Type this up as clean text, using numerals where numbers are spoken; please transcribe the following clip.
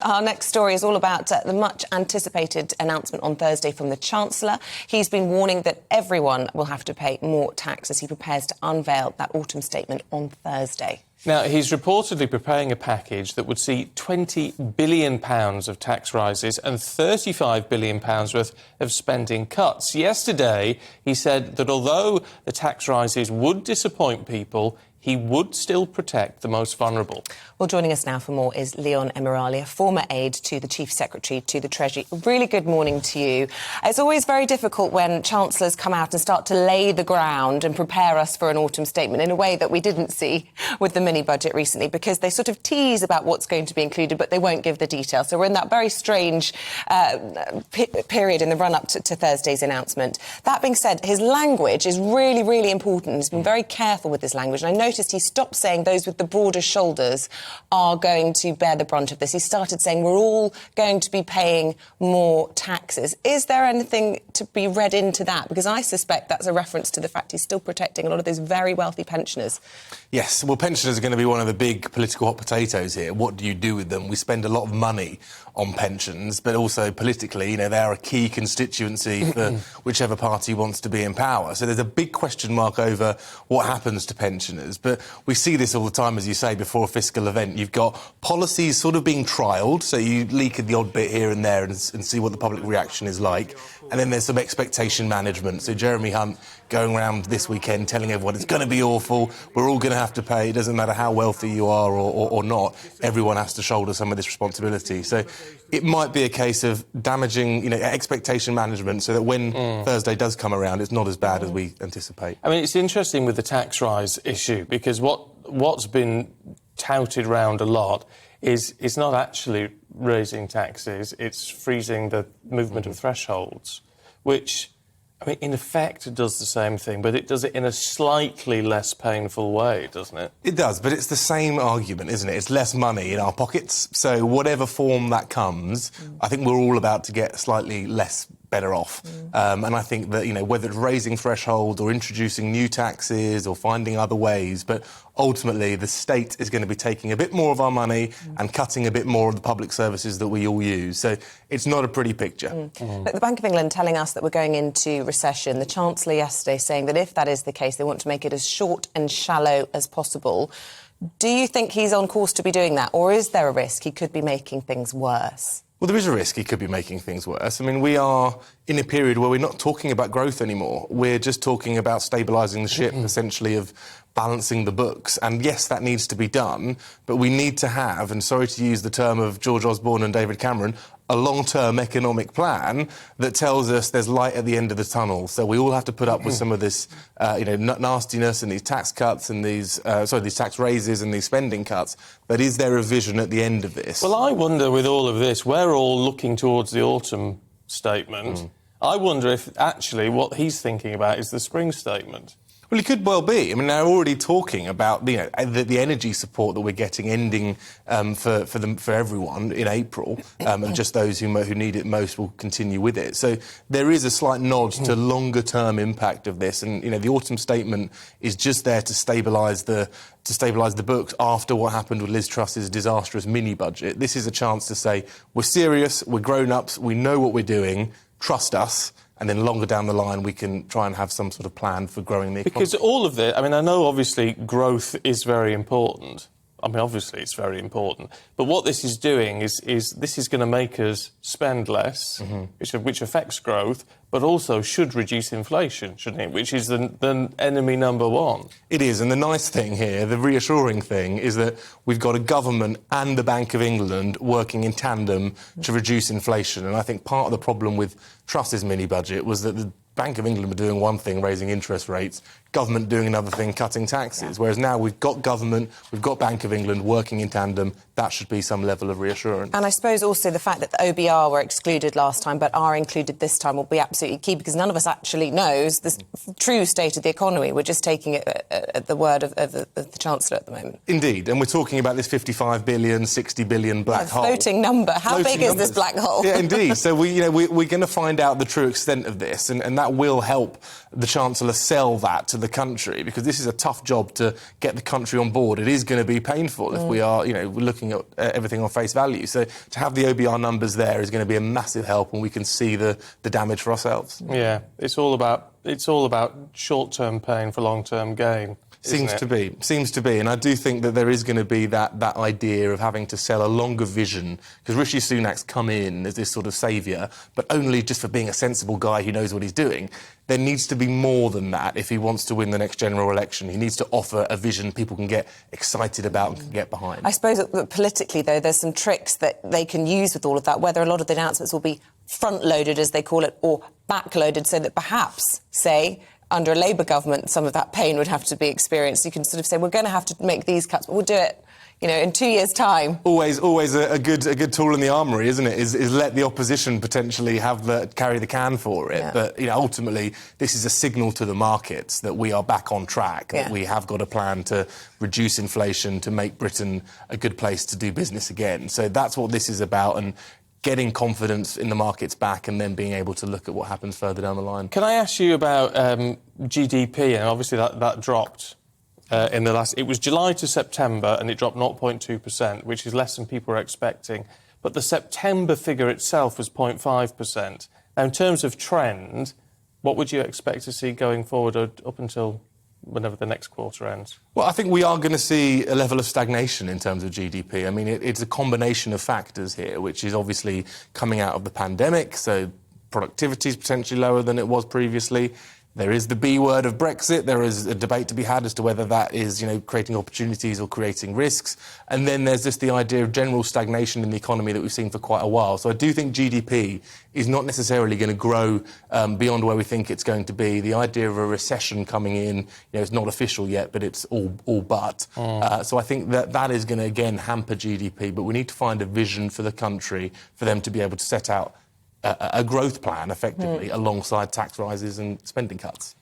Our next story is all about the much-anticipated announcement on Thursday from the Chancellor. He's been warning that everyone will have to pay more tax as he prepares to unveil that autumn statement on Thursday. Now, he's reportedly preparing a package that would see £20 billion of tax rises and £35 billion worth of spending cuts. Yesterday, he said that although the tax rises would disappoint people, he would still protect the most vulnerable. Well, joining us now for more is Leon Emirali, a former aide to the Chief Secretary to the Treasury. Really good morning to you. It's always very difficult when Chancellors come out and start to lay the ground and prepare us for an autumn statement in a way that we didn't see with the mini-budget recently, because they sort of tease about what's going to be included, but they won't give the details. So we're in that very strange period in the run-up to Thursday's announcement. That being said, his language is really, really important. He's been very careful with his language, and I noticed he stopped saying those with the broader shoulders are going to bear the brunt of this. He started saying we're all going to be paying more taxes. Is there anything to be read into that? Because I suspect that's a reference to the fact he's still protecting a lot of those very wealthy pensioners. Yes, well, pensioners are going to be one of the big political hot potatoes here. What do you do with them? We spend a lot of money on pensions, but also politically, they are a key constituency for whichever party wants to be in power. So there's a big question mark over what happens to pensioners. But we see this all the time, as you say, before a fiscal event. You've got policies sort of being trialled, so you leak the odd bit here and there and see what the public reaction is like. And then there's some expectation management. So Jeremy Hunt going around this weekend telling everyone it's going to be awful, we're all going to have to pay, it doesn't matter how wealthy you are or not, everyone has to shoulder some of this responsibility. So it might be a case of damaging, expectation management so that when Thursday does come around, it's not as bad as we anticipate. I mean, it's interesting with the tax rise issue, because what's been touted around a lot is it's not actually raising taxes, it's freezing the movement of thresholds, which, I mean, in effect, it does the same thing, but it does it in a slightly less painful way, doesn't it? It does, but it's the same argument, isn't it? It's less money in our pockets, so whatever form that comes, I think we're all about to get slightly less better off. And I think that, whether it's raising thresholds or introducing new taxes or finding other ways, but ultimately the state is going to be taking a bit more of our money and cutting a bit more of the public services that we all use. So it's not a pretty picture. But the Bank of England telling us that we're going into recession, the Chancellor yesterday saying that if that is the case, they want to make it as short and shallow as possible. Do you think he's on course to be doing that, or is there a risk he could be making things worse? Well, there is a risk he could be making things worse. I mean, we are in a period where we're not talking about growth anymore. We're just talking about stabilising the ship, essentially, of balancing the books. And yes, that needs to be done, but we need to have, and sorry to use the term of George Osborne and David Cameron, a long-term economic plan that tells us there's light at the end of the tunnel. So we all have to put up with some of this, nastiness and these tax cuts and these tax raises and these spending cuts. But is there a vision at the end of this? Well, I wonder, with all of this, we're all looking towards the autumn statement. I wonder if actually what he's thinking about is the spring statement. Well, it could well be. I mean, they're already talking about the energy support that we're getting ending for everyone in April, and just those who need it most will continue with it. So there is a slight nod to longer-term impact of this, and the autumn statement is just there to stabilise the books after what happened with Liz Truss's disastrous mini-budget. This is a chance to say we're serious, we're grown-ups, we know what we're doing, trust us. And then longer down the line, we can try and have some sort of plan for growing the economy. Because all of it, I mean, I know obviously growth is very important. I mean, obviously it's very important. But what this is doing is this is going to make us spend less, which affects growth, but also should reduce inflation, shouldn't it? Which is the enemy number one. It is, and the nice thing here, the reassuring thing, is that we've got a government and the Bank of England working in tandem to reduce inflation. And I think part of the problem with Truss's mini-budget was that the Bank of England were doing one thing, raising interest rates, government doing another thing, cutting taxes. Whereas now we've got government, we've got Bank of England working in tandem. That should be some level of reassurance. And I suppose also the fact that the OBR were excluded last time but are included this time will be absolutely key, because none of us actually knows the true state of the economy. We're just taking it at the word of the Chancellor at the moment. Indeed, and we're talking about this 55 billion, 60 billion black hole. Floating number. How big is this black hole? Yeah, indeed. So we're going to find out the true extent of this, and that will help the Chancellor sell that to to the country, because this is a tough job to get the country on board. It is going to be painful if we are, we're looking at everything on face value. So to have the OBR numbers there is going to be a massive help, and we can see the damage for ourselves. Yeah, it's all about short-term pain for long-term gain. Seems to be. And I do think that there is going to be that idea of having to sell a longer vision, because Rishi Sunak's come in as this sort of saviour, but only just for being a sensible guy who knows what he's doing. There needs to be more than that if he wants to win the next general election. He needs to offer a vision people can get excited about and can get behind. I suppose that politically, though, there's some tricks that they can use with all of that, whether a lot of the announcements will be front-loaded, as they call it, or back-loaded, so that perhaps, say, under a Labour government, some of that pain would have to be experienced. You can sort of say, we're going to have to make these cuts, but we'll do it, in 2 years' time. Always a good tool in the armoury, isn't it? Is let the opposition potentially carry the can for it. Yeah. But ultimately, this is a signal to the markets that we are back on track. That we have got a plan to reduce inflation, to make Britain a good place to do business again. So that's what this is about, and getting confidence in the markets back, and then being able to look at what happens further down the line. Can I ask you about GDP? And obviously that dropped in the last... It was July to September, and it dropped 0.2%, which is less than people were expecting. But the September figure itself was 0.5%. Now, in terms of trend, what would you expect to see going forward up until whenever the next quarter ends? Well, I think we are going to see a level of stagnation in terms of GDP. I mean, it's a combination of factors here, which is obviously coming out of the pandemic, so productivity is potentially lower than it was previously. There is the B word of Brexit. There is a debate to be had as to whether that is, creating opportunities or creating risks. And then there's just the idea of general stagnation in the economy that we've seen for quite a while. So I do think GDP is not necessarily going to grow beyond where we think it's going to be. The idea of a recession coming in, it's not official yet, but it's all but. So I think that is going to, again, hamper GDP. But we need to find a vision for the country for them to be able to set out a growth plan, effectively, alongside tax rises and spending cuts.